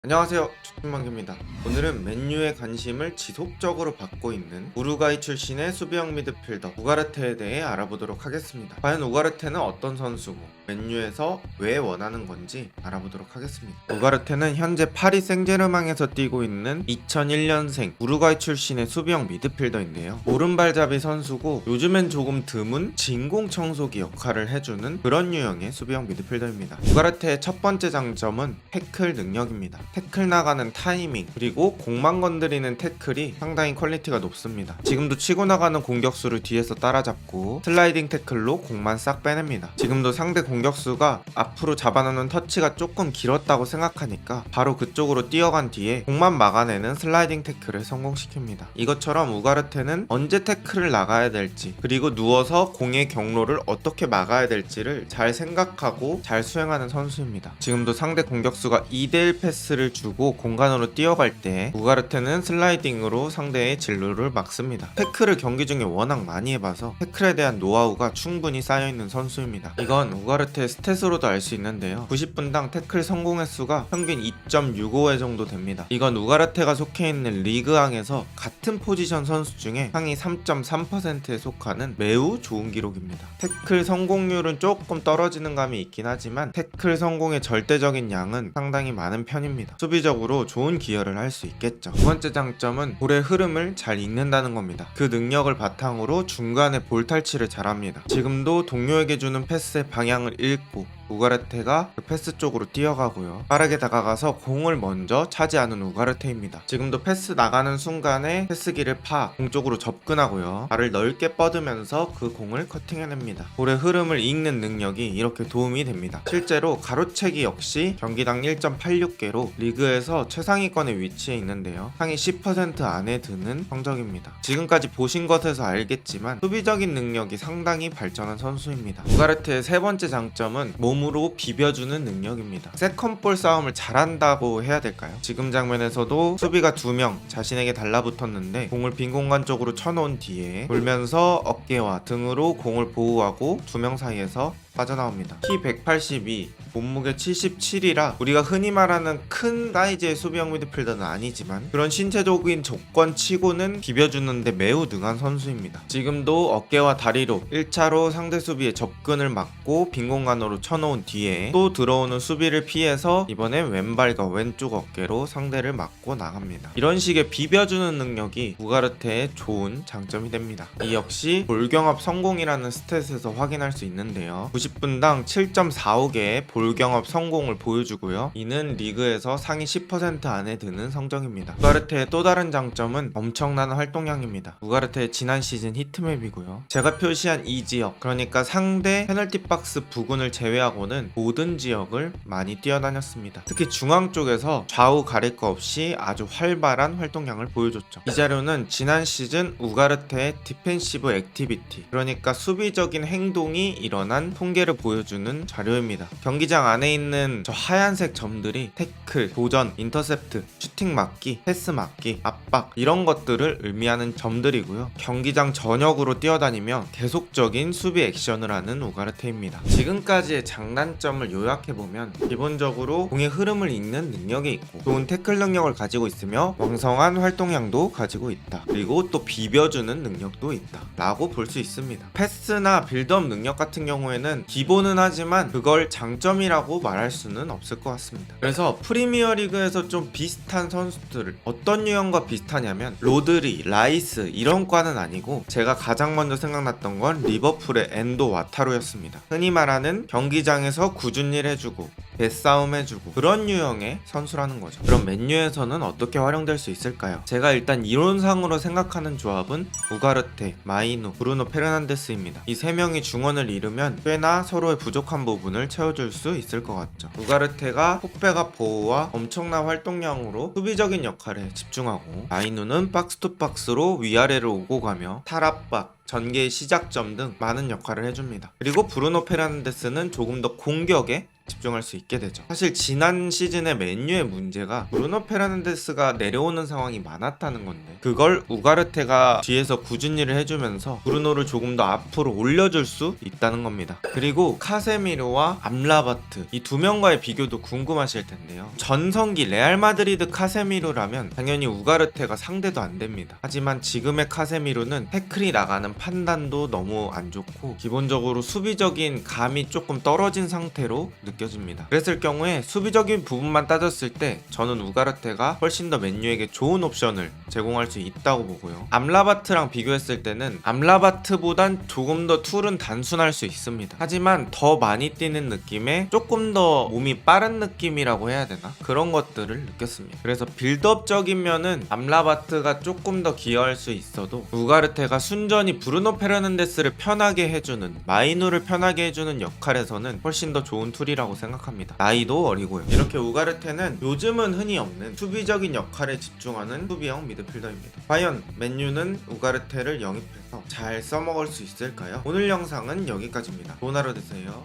안녕하세요, 축구만기입니다. 오늘은 맨유의 관심을 지속적으로 받고 있는 우루과이 출신의 수비형 미드필더 우가르테에 대해 알아보도록 하겠습니다. 과연 우가르테는 어떤 선수고 맨유에서 왜 원하는 건지 알아보도록 하겠습니다. 우가르테는 현재 파리 생제르맹에서 뛰고 있는 2001년생 우루과이 출신의 수비형 미드필더인데요. 오른발잡이 선수고 요즘엔 조금 드문 진공 청소기 역할을 해주는 그런 유형의 수비형 미드필더입니다. 우가르테의 첫 번째 장점은 태클 능력입니다. 태클 나가는 타이밍 그리고 공만 건드리는 태클이 상당히 퀄리티가 높습니다. 지금도 치고 나가는 공격수를 뒤에서 따라잡고 슬라이딩 태클로 공만 싹 빼냅니다. 지금도 상대 공격수가 앞으로 잡아놓는 터치가 조금 길었다고 생각하니까 바로 그쪽으로 뛰어간 뒤에 공만 막아내는 슬라이딩 태클을 성공시킵니다. 이것처럼 우가르테는 언제 태클을 나가야 될지 그리고 누워서 공의 경로를 어떻게 막아야 될지를 잘 생각하고 잘 수행하는 선수입니다. 지금도 상대 공격수가 2대1 패스를 주고 공간으로 뛰어갈 때 우가르테는 슬라이딩으로 상대의 진로를 막습니다. 태클을 경기 중에 워낙 많이 해봐서 태클에 대한 노하우가 충분히 쌓여있는 선수입니다. 이건 우가르테의 스탯으로도 알 수 있는데요. 90분당 태클 성공 횟수가 평균 2.65회 정도 됩니다. 이건 우가르테가 속해 있는 리그왕에서 같은 포지션 선수 중에 상위 3.3%에 속하는 매우 좋은 기록입니다. 태클 성공률은 조금 떨어지는 감이 있긴 하지만 태클 성공의 절대적인 양은 상당히 많은 편입니다. 수비적으로 좋은 기여를 할 수 있겠죠. 두 번째 장점은 볼의 흐름을 잘 읽는다는 겁니다. 그 능력을 바탕으로 중간에 볼 탈취를 잘합니다. 지금도 동료에게 주는 패스의 방향을 읽고 우가르테가 그 패스 쪽으로 뛰어가고요. 빠르게 다가가서 공을 먼저 차지하는 우가르테입니다. 지금도 패스 나가는 순간에 패스기를 공 쪽으로 접근하고요. 발을 넓게 뻗으면서 그 공을 커팅해냅니다. 볼의 흐름을 읽는 능력이 이렇게 도움이 됩니다. 실제로 가로채기 역시 경기당 1.86개로 리그에서 최상위권에 위치해 있는데요. 상위 10% 안에 드는 성적입니다. 지금까지 보신 것에서 알겠지만 수비적인 능력이 상당히 발전한 선수입니다. 우가르테의 세 번째 장점은 몸으로 비벼주는 능력입니다. 세컨볼 싸움을 잘한다고 해야 될까요? 지금 장면에서도 수비가 2명 자신에게 달라붙었는데 공을 빈 공간 쪽으로 쳐놓은 뒤에 돌면서 어깨와 등으로 공을 보호하고 2명 사이에서 빠져나옵니다. 키 182, 몸무게 77이라 우리가 흔히 말하는 큰 사이즈의 수비형 미드필더는 아니지만 그런 신체적인 조건 치고는 비벼주는데 매우 능한 선수입니다. 지금도 어깨와 다리로 1차로 상대 수비의 접근을 막고 빈 공간으로 쳐놓은 뒤에 또 들어오는 수비를 피해서 이번엔 왼발과 왼쪽 어깨로 상대를 막고 나갑니다. 이런 식의 비벼주는 능력이 우가르테의 좋은 장점이 됩니다. 이 역시 볼경합 성공이라는 스탯에서 확인할 수 있는데요. 90분당 7.45개의 볼경합 성공을 보여주고요. 이는 리그에서 상위 10% 안에 드는 성적입니다. 우가르테의 또 다른 장점은 엄청난 활동량입니다. 우가르테의 지난 시즌 히트맵이고요. 제가 표시한 이 지역, 그러니까 상대 페널티 박스 부근을 제외하고는 모든 지역을 많이 뛰어다녔습니다. 특히 중앙 쪽에서 좌우 가릴 거 없이 아주 활발한 활동량을 보여줬죠. 이 자료는 지난 시즌 우가르테의 디펜시브 액티비티, 그러니까 수비적인 행동이 일어난 통계를 보여주는 자료입니다. 경기장 안에 있는 저 하얀색 점들이 태클, 도전, 인터셉트, 슈팅 막기, 패스 막기, 압박 이런 것들을 의미하는 점들이고요. 경기장 전역으로 뛰어다니며 계속적인 수비 액션을 하는 우가르테입니다. 지금까지의 장단점을 요약해보면 기본적으로 공의 흐름을 읽는 능력이 있고 좋은 태클 능력을 가지고 있으며 왕성한 활동량도 가지고 있다. 그리고 또 비벼주는 능력도 있다 라고 볼 수 있습니다. 패스나 빌드업 능력 같은 경우에는 기본은 하지만 그걸 장점이라고 말할 수는 없을 것 같습니다. 그래서 프리미어 리그에서 좀 비슷한 선수들을 어떤 유형과 비슷하냐면 로드리, 라이스 이런 과는 아니고 제가 가장 먼저 생각났던 건 리버풀의 엔도 와타루였습니다. 흔히 말하는 경기장에서 꾸준히 일 해주고 배싸움 해주고 그런 유형의 선수라는 거죠. 그럼 맨유에서는 어떻게 활용될 수 있을까요? 제가 일단 이론상으로 생각하는 조합은 우가르테, 마이누, 브루노 페르난데스입니다. 이 세 명이 중원을 이루면 꽤나 서로의 부족한 부분을 채워줄 수 있을 것 같죠. 우가르테가 폭백압 보호와 엄청난 활동량으로 수비적인 역할에 집중하고 마이누는 박스투박스로 위아래를 오고 가며 탈압박, 전개의 시작점 등 많은 역할을 해줍니다. 그리고 브루노 페르난데스는 조금 더 공격에 집중할 수 있게 되죠. 사실 지난 시즌의 맨유의 문제가 브루노 페르난데스가 내려오는 상황이 많았다는 건데 그걸 우가르테가 뒤에서 꾸준히 일을 해주면서 브루노를 조금 더 앞으로 올려줄 수 있다는 겁니다. 그리고 카세미로와 암라바트 이 두 명과의 비교도 궁금하실 텐데요. 전성기 레알 마드리드 카세미로라면 당연히 우가르테가 상대도 안 됩니다. 하지만 지금의 카세미로는 태클이 나가는 판단도 너무 안 좋고 기본적으로 수비적인 감이 조금 떨어진 상태로 느껴집니다. 그랬을 경우에 수비적인 부분만 따졌을 때 저는 우가르테가 훨씬 더 맨유에게 좋은 옵션을 제공할 수 있다고 보고요. 암라바트랑 비교했을 때는 암라바트보단 조금 더 툴은 단순할 수 있습니다. 하지만 더 많이 뛰는 느낌에 조금 더 몸이 빠른 느낌이라고 해야 되나? 그런 것들을 느꼈습니다. 그래서 빌드업적인 면은 암라바트가 조금 더 기여할 수 있어도 우가르테가 순전히 브루노 페르난데스를 편하게 해주는 마이누를 편하게 해주는 역할에서는 훨씬 더 좋은 툴이라고 생각합니다. 나이도 어리고요. 이렇게 우가르테는 요즘은 흔히 없는 수비적인 역할에 집중하는 수비형 미드필더입니다. 과연 맨유는 우가르테를 영입해서 잘 써먹을 수 있을까요? 오늘 영상은 여기까지입니다. 좋은 하루 되세요.